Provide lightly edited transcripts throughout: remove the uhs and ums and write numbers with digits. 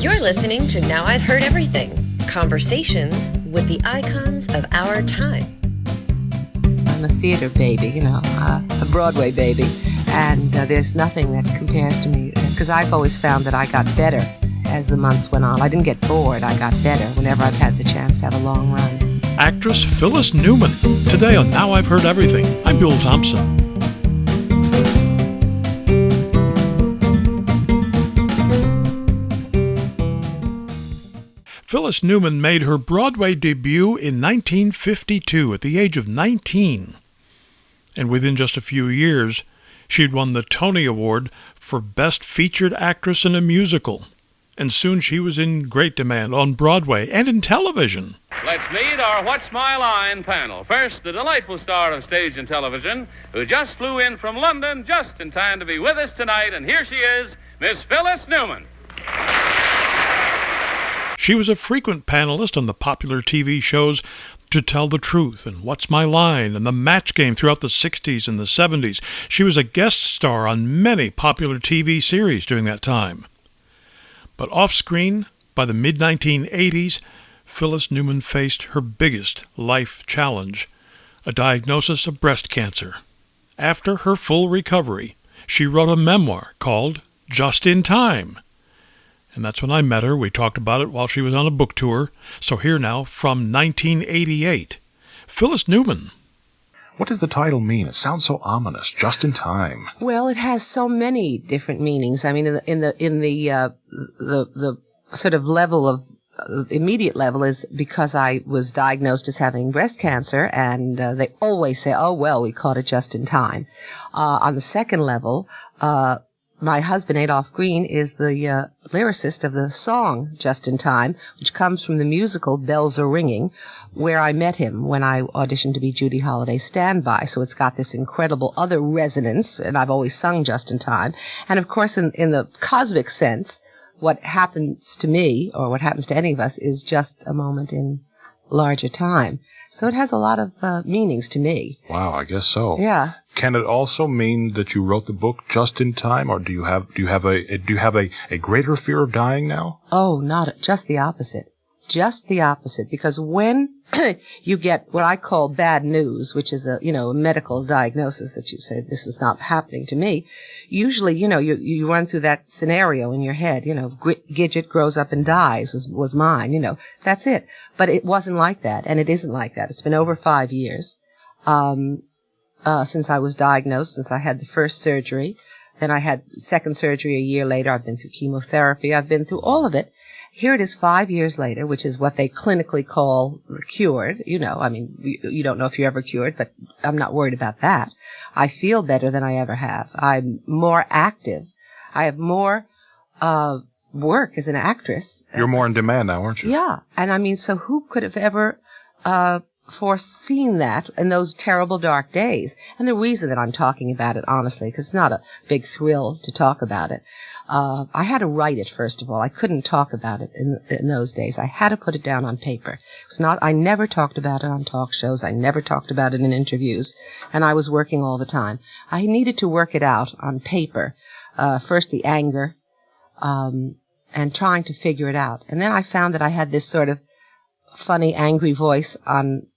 You're listening to Now I've Heard Everything, conversations with the icons of our time. I'm a theater baby, a Broadway baby, and there's nothing that compares to me, because I've always found that I got better as the months went on. I didn't get bored, I got better whenever I've had the chance to have a long run. Actress Phyllis Newman, today on Now I've Heard Everything. I'm Bill Thompson. Phyllis Newman made her Broadway debut in 1952 at the age of 19. And within just a few years, she'd won the Tony Award for Best Featured Actress in a Musical. And soon she was in great demand on Broadway and in television. Let's meet our What's My Line panel. First, the delightful star of stage and television, who just flew in from London just in time to be with us tonight. And here she is, Miss Phyllis Newman. She was a frequent panelist on the popular TV shows To Tell the Truth and What's My Line and The Match Game throughout the 60s and the 70s. She was a guest star on many popular TV series during that time. But off-screen, by the mid-1980s, Phyllis Newman faced her biggest life challenge, a diagnosis of breast cancer. After her full recovery, she wrote a memoir called Just in Time. And that's when I met her. We talked about it while she was on a book tour. So here now, from 1988, Phyllis Newman. What does the title mean? It sounds so ominous. Just in time. Well, it has so many different meanings. I mean, in the sort of level of immediate level is because I was diagnosed as having breast cancer, and they always say, "Oh well, we caught it just in time." On the second level, my husband, Adolph Green, is the lyricist of the song Just in Time, which comes from the musical Bells Are Ringing, where I met him when I auditioned to be Judy Holliday's Standby. So it's got this incredible other resonance, and I've always sung Just in Time. And of course, in the cosmic sense, what happens to me, or what happens to any of us, is just a moment in larger time. So it has a lot of meanings to me. Wow, I guess so. Yeah. Can it also mean that you wrote the book just in time, or do you have a greater fear of dying now? Oh, just the opposite. Just the opposite. Because when you get what I call bad news, which is a medical diagnosis that you say, this is not happening to me, usually, you run through that scenario in your head, Gidget grows up and dies was mine, that's it. But it wasn't like that, and it isn't like that. It's been over 5 years. Since I was diagnosed, since I had the first surgery. Then I had second surgery a year later. I've been through chemotherapy. I've been through all of it. Here it is 5 years later, which is what they clinically call cured. You don't know if you're ever cured, but I'm not worried about that. I feel better than I ever have. I'm more active. I have more work as an actress. You're more in demand now, aren't you? Yeah. And so who could have ever foreseen that in those terrible dark days? And the reason that I'm talking about it, honestly, because it's not a big thrill to talk about it. I had to write it, first of all. I couldn't talk about it in those days. I had to put it down on paper. I never talked about it on talk shows. I never talked about it in interviews. And I was working all the time. I needed to work it out on paper. First the anger, and trying to figure it out. And then I found that I had this sort of funny, angry voice on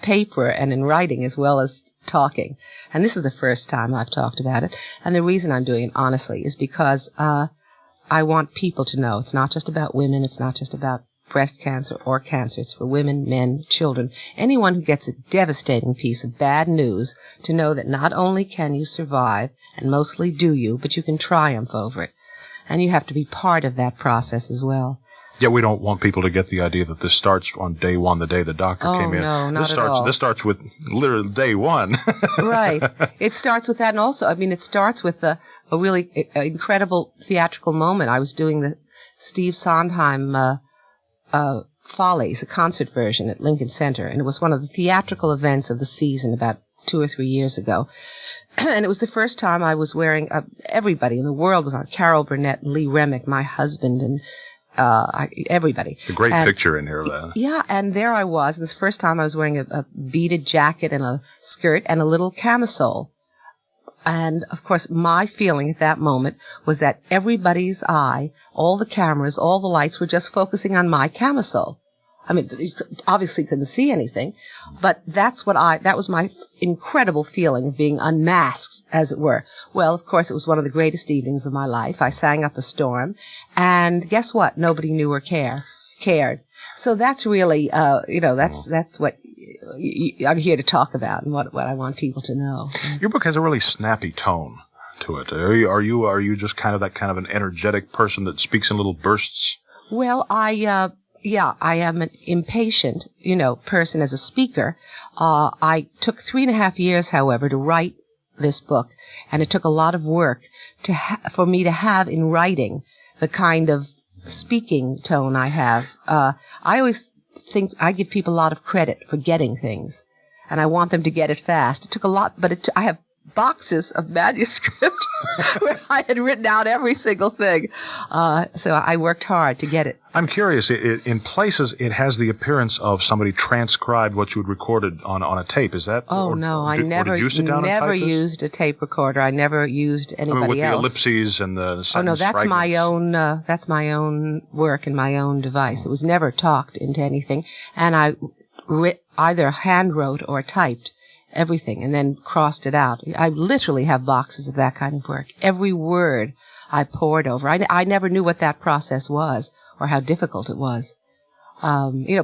paper and in writing as well as talking. And this is the first time I've talked about it. And the reason I'm doing it, honestly, is because I want people to know it's not just about women. It's not just about breast cancer or cancer. It's for women, men, children, anyone who gets a devastating piece of bad news, to know that not only can you survive, and mostly do you, but you can triumph over it. And you have to be part of that process as well. Yeah, we don't want people to get the idea that this starts on day one, the day the doctor came in. No, not at all. This starts with literally day one. Right. It starts with that, and also, it starts with a really incredible theatrical moment. I was doing the Steve Sondheim Follies, a concert version at Lincoln Center, and it was one of the theatrical events of the season about 2 or 3 years ago. And it was the first time I was wearing, everybody in the world was on, Carol Burnett and Lee Remick, my husband, and everybody. A great picture in here of that. Yeah, and there I was, and it's the first time I was wearing a beaded jacket and a skirt and a little camisole. And, of course, my feeling at that moment was that everybody's eye, all the cameras, all the lights were just focusing on my camisole. I mean, you obviously couldn't see anything, but that was my incredible feeling of being unmasked, as it were. Well, of course, it was one of the greatest evenings of my life. I sang up a storm, and guess what? Nobody knew or cared. So that's really, that's what I'm here to talk about and what I want people to know. Your book has a really snappy tone to it. Are you just kind of an energetic person that speaks in little bursts? Well, I am an impatient, person as a speaker. I took 3.5 years, however, to write this book, and it took a lot of work for me to have in writing the kind of speaking tone I have. I always think I give people a lot of credit for getting things, and I want them to get it fast. It took a lot, but I have boxes of manuscript where I had written out every single thing. So I worked hard to get it. I'm curious, in places it has the appearance of somebody transcribed what you had recorded on a tape. Is that? Oh, no, I never used a tape recorder. I never used anybody else. With the ellipses and the sentence Oh, no, that's fragments. that's my own work and my own device. It was never talked into anything. And I either hand wrote or typed everything and then crossed it out. I literally have boxes of that kind of work. Every word I poured over. I never knew what that process was or how difficult it was.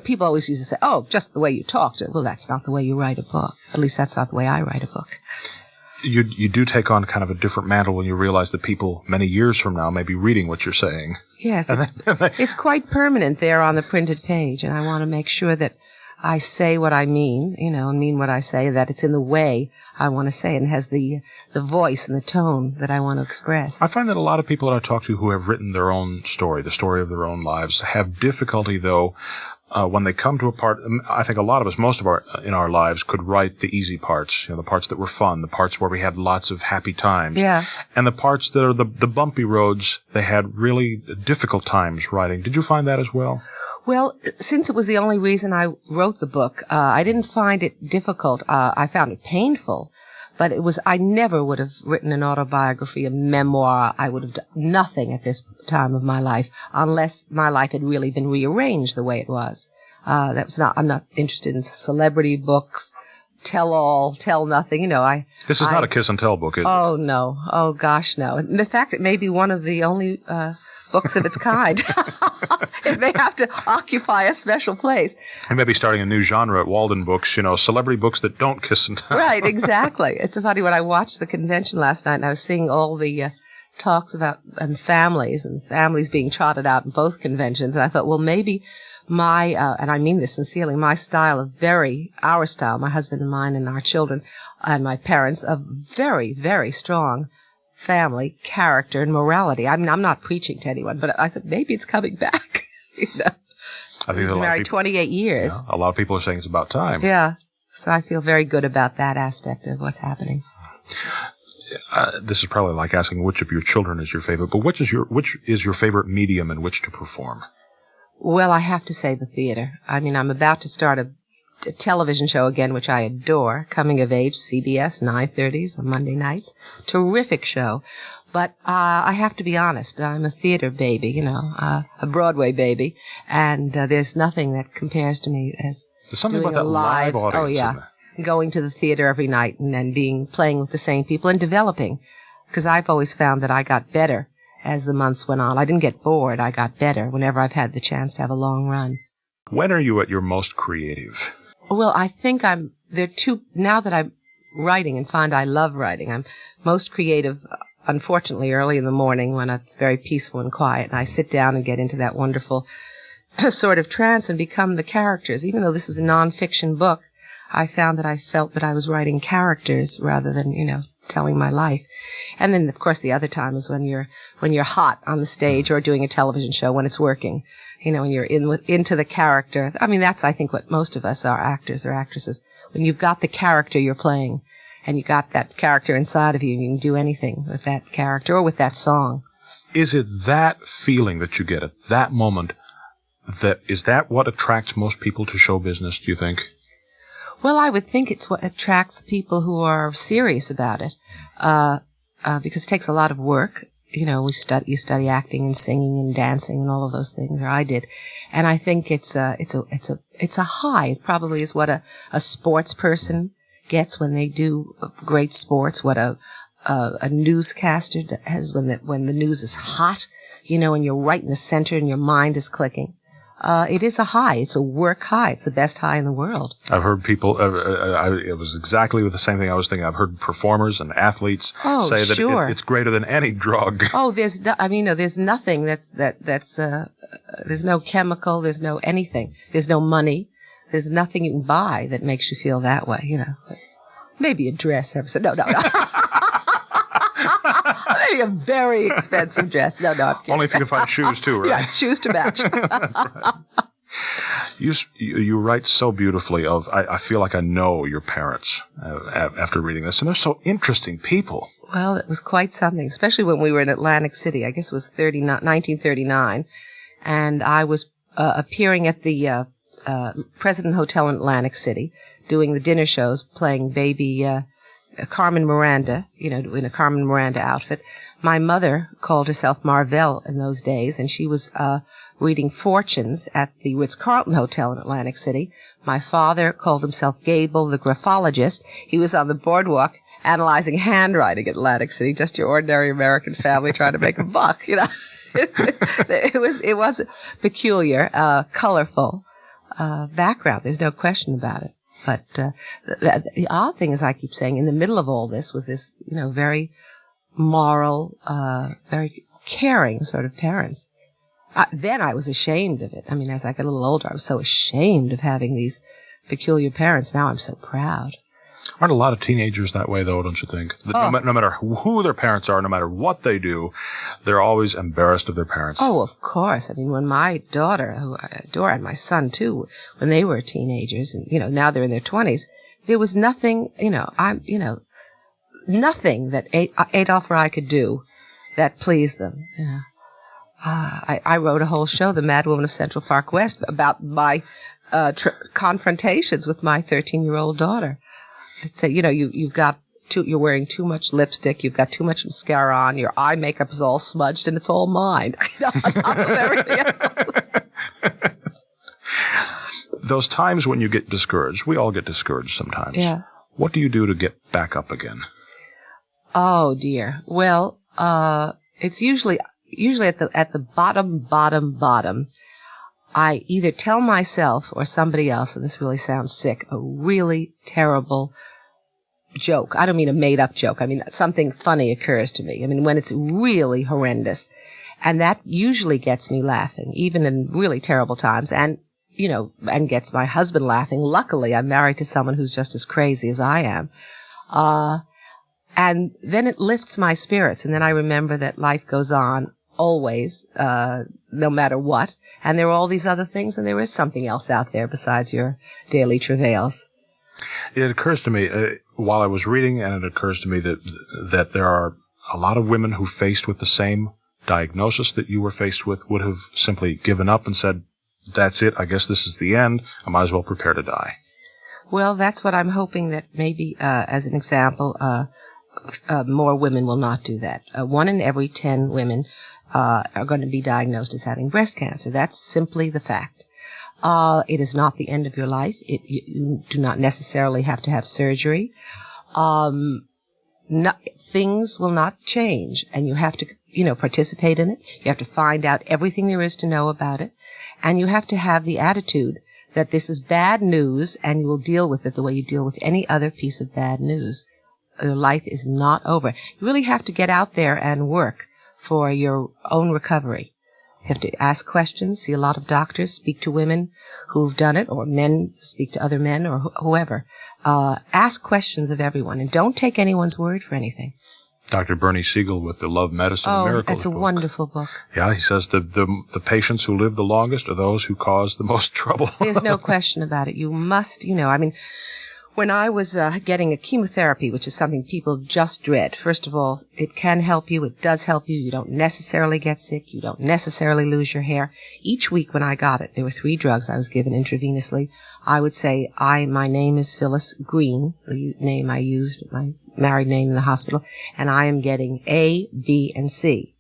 People always used to say, oh, just the way you talked. Well, that's not the way you write a book. At least that's not the way I write a book. You do take on kind of a different mantle when you realize that people many years from now may be reading what you're saying. Yes, it's quite permanent there on the printed page, and I want to make sure that I say what I mean, and mean what I say, that it's in the way I want to say it and has the voice and the tone that I want to express. I find that a lot of people that I talk to who have written their own story, the story of their own lives, have difficulty, though, when they come to a part. I think a lot of us, most of in our lives, could write the easy parts, the parts that were fun, the parts where we had lots of happy times. Yeah. And the parts that are the bumpy roads, they had really difficult times writing. Did you find that as well? Well, since it was the only reason I wrote the book, I didn't find it difficult. I found it painful, but I never would have written an autobiography, a memoir. I would have done nothing at this time of my life unless my life had really been rearranged the way it was. I'm not interested in celebrity books, tell all, tell nothing. This is not a kiss and tell book, is it? Oh, no. Oh, gosh, no. In fact, it may be one of the only books of its kind. It may have to occupy a special place. And maybe starting a new genre at Walden Books, celebrity books that don't kiss and tell. Right, exactly. It's so funny, when I watched the convention last night and I was seeing all the talks about and families being trotted out in both conventions, and I thought, well, maybe my, and I mean this sincerely, our style, my husband and mine and our children and my parents, of very, very strong family, character, and morality. I mean, I'm not preaching to anyone, but I said, maybe it's coming back. I think been married 28 years. A lot of people are saying it's about time. Yeah. So I feel very good about that aspect of what's happening. This is probably like asking which of your children is your favorite, but which is your favorite medium in which to perform? Well, I have to say the theater. I mean, I'm about to start a television show again, which I adore, Coming of Age, CBS, 9:30s on Monday nights. Terrific show. But I have to be honest, I'm a theater baby, a Broadway baby, and there's nothing that compares to me as there's something doing about that a live audience. Oh, yeah. Going to the theater every night and then playing with the same people and developing. Because I've always found that I got better as the months went on. I didn't get bored. I got better whenever I've had the chance to have a long run. When are you at your most creative? Well, I think now that I'm writing and find I love writing, I'm most creative, unfortunately, early in the morning when it's very peaceful and quiet, and I sit down and get into that wonderful sort of trance and become the characters. Even though this is a nonfiction book, I found that I felt that I was writing characters rather than, telling my life. And then, of course, the other time is when you're hot on the stage or doing a television show, when it's working. When you're into the character. I mean, that's, I think, what most of us are, actors or actresses. When you've got the character you're playing, and you got that character inside of you, you can do anything with that character or with that song. Is it that feeling that you get at that moment, is that what attracts most people to show business, do you think? Well, I would think it's what attracts people who are serious about it, because it takes a lot of work. You know, you study acting and singing and dancing and all of those things, or I did, and I think it's a high. It probably is what a sports person gets when they do great sports. What a newscaster has when the news is hot, you know, and you're right in the center and your mind is clicking. It is a high. It's a work high. It's the best high in the world. I've heard people, it was exactly the same thing I was thinking. I've heard performers and athletes say that it's greater than any drug. Oh, there's nothing there's no chemical, there's no anything. There's no money. There's nothing you can buy that makes you feel that way, you know. Maybe a dress ever so. No. Maybe a very expensive dress. No, I'm kidding. Only if you can find shoes too, right? Yeah, shoes to match. That's right. You write so beautifully of, I feel like I know your parents after reading this, and they're so interesting people. Well, it was quite something, especially when we were in Atlantic City. I guess it was 1939, and I was appearing at the President Hotel in Atlantic City, doing the dinner shows, playing baby Carmen Miranda, you know, in a Carmen Miranda outfit. My mother called herself Marvell in those days, and she was reading fortunes at the Ritz-Carlton Hotel in Atlantic City. My father called himself Gable, the graphologist. He was on the boardwalk analyzing handwriting at Atlantic City, just your ordinary American family trying to make a buck, you know. It was peculiar, colorful background. There's no question about it. But the odd thing, as I keep saying, in the middle of all this was this, you know, very moral, very caring sort of parents. Then I was ashamed of it. I mean, as I got a little older, I was so ashamed of having these peculiar parents. Now I'm so proud. Aren't a lot of teenagers that way, though, don't you think? No matter who their parents are, no matter what they do, they're always embarrassed of their parents. Oh, of course. I mean, when my daughter, who I adore, and my son, too, when they were teenagers, and, you know, now they're in their 20s, there was nothing, nothing that Adolph or I could do that pleased them. Yeah. I wrote a whole show, The Mad Woman of Central Park West, about my confrontations with my 13-year-old daughter. I'd say, you know, you're wearing too much lipstick, you've got too much mascara on, your eye makeup is all smudged, and it's all mine, on top of everything else. Those times when you get discouraged, we all get discouraged sometimes. Yeah. What do you do to get back up again? Oh, dear. Well, it's usually at the bottom, I either tell myself or somebody else, and this really sounds sick, a really terrible joke. I don't mean a made-up joke. I mean something funny occurs to me. I mean when it's really horrendous. And that usually gets me laughing, even in really terrible times, and, you know, and gets my husband laughing. Luckily, I'm married to someone who's just as crazy as I am. And then it lifts my spirits, and then I remember that life goes on always, no matter what, and there are all these other things, and there is something else out there besides your daily travails. It occurs to me, while I was reading, and it occurs to me that there are a lot of women who, faced with the same diagnosis that you were faced with, would have simply given up and said, that's it, I guess this is the end, I might as well prepare to die. Well, that's what I'm hoping that maybe, as an example, more women will not do that. 1 in every 10 women are going to be diagnosed as having breast cancer. That's simply the fact. It is not the end of your life. You do not necessarily have to have surgery. Things will not change, and you have to, you know, participate in it. You have to find out everything there is to know about it, and you have to have the attitude that this is bad news, and you will deal with it the way you deal with any other piece of bad news. Your life is not over. You really have to get out there and work for your own recovery. You have to ask questions, see a lot of doctors, speak to women who've done it, or men, speak to other men, or whoever. Ask questions of everyone, and don't take anyone's word for anything. Dr. Bernie Siegel with the Love, Medicine, and Miracles it's a book. Wonderful book. Yeah, he says the patients who live the longest are those who cause the most trouble. There's no question about it. You must, you know, I mean, When I was getting a chemotherapy, which is something people just dread, first of all, it can help you. It does help you. You don't necessarily get sick. You don't necessarily lose your hair. Each week when I got it, there were 3 drugs I was given intravenously. I would say, my name is Phyllis Green, the name I used, my married name in the hospital, and I am getting A, B, and C.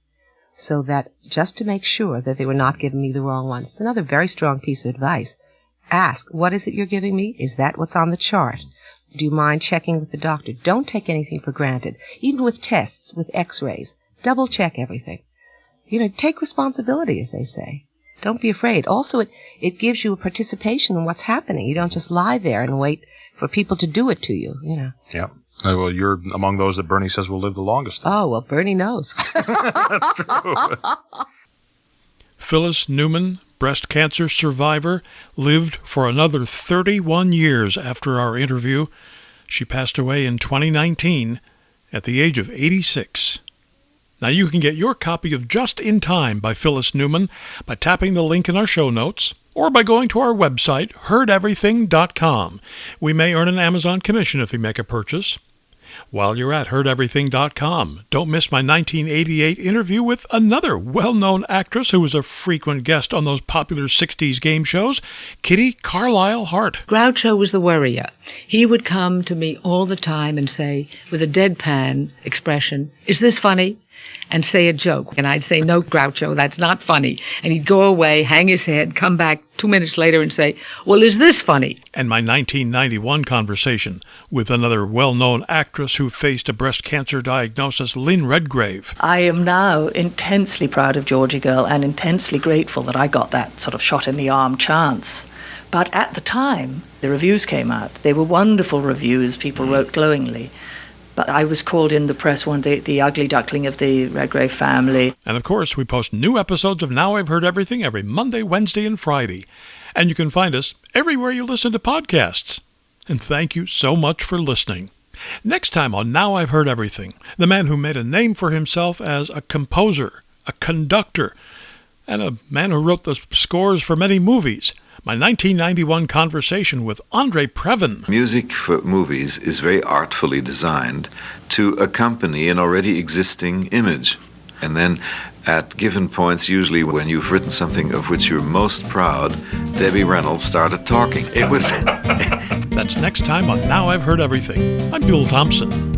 So that just to make sure that they were not giving me the wrong ones. It's another very strong piece of advice. Ask, what is it you're giving me? Is that what's on the chart? Do you mind checking with the doctor? Don't take anything for granted. Even with tests, with x-rays, double check everything. Take responsibility, as they say. Don't be afraid. Also, it gives you a participation in what's happening. You don't just lie there and wait for people to do it to you, Yeah. Well, you're among those that Bernie says will live the longest. Oh, well, Bernie knows. That's true. Phyllis Newman, breast cancer survivor, lived for another 31 years after our interview. She passed away in 2019 at the age of 86. Now you can get your copy of Just in Time by Phyllis Newman by tapping the link in our show notes or by going to our website, heardeverything.com. We may earn an Amazon commission if you make a purchase. While you're at heardeverything.com, don't miss my 1988 interview with another well-known actress who was a frequent guest on those popular 60s game shows, Kitty Carlisle Hart. Groucho was the worrier. He would come to me all the time and say, with a deadpan expression, "Is this funny?" and say a joke. And I'd say, "No, Groucho, that's not funny." And he'd go away, hang his head, come back 2 minutes later and say, "Well, is this funny?" And my 1991 conversation with another well-known actress who faced a breast cancer diagnosis, Lynn Redgrave. I am now intensely proud of Georgie Girl and intensely grateful that I got that sort of shot-in-the-arm chance. But at the time, the reviews came out. They were wonderful reviews. People wrote glowingly. But I was called in the press one day, the ugly duckling of the Redgrave family. And of course, we post new episodes of Now I've Heard Everything every Monday, Wednesday, and Friday. And you can find us everywhere you listen to podcasts. And thank you so much for listening. Next time on Now I've Heard Everything, the man who made a name for himself as a composer, a conductor, and a man who wrote the scores for many movies. My 1991 conversation with Andre Previn. Music for movies is very artfully designed to accompany an already existing image. And then at given points, usually when you've written something of which you're most proud, Debbie Reynolds started talking. It was... That's next time on Now I've Heard Everything. I'm Bill Thompson.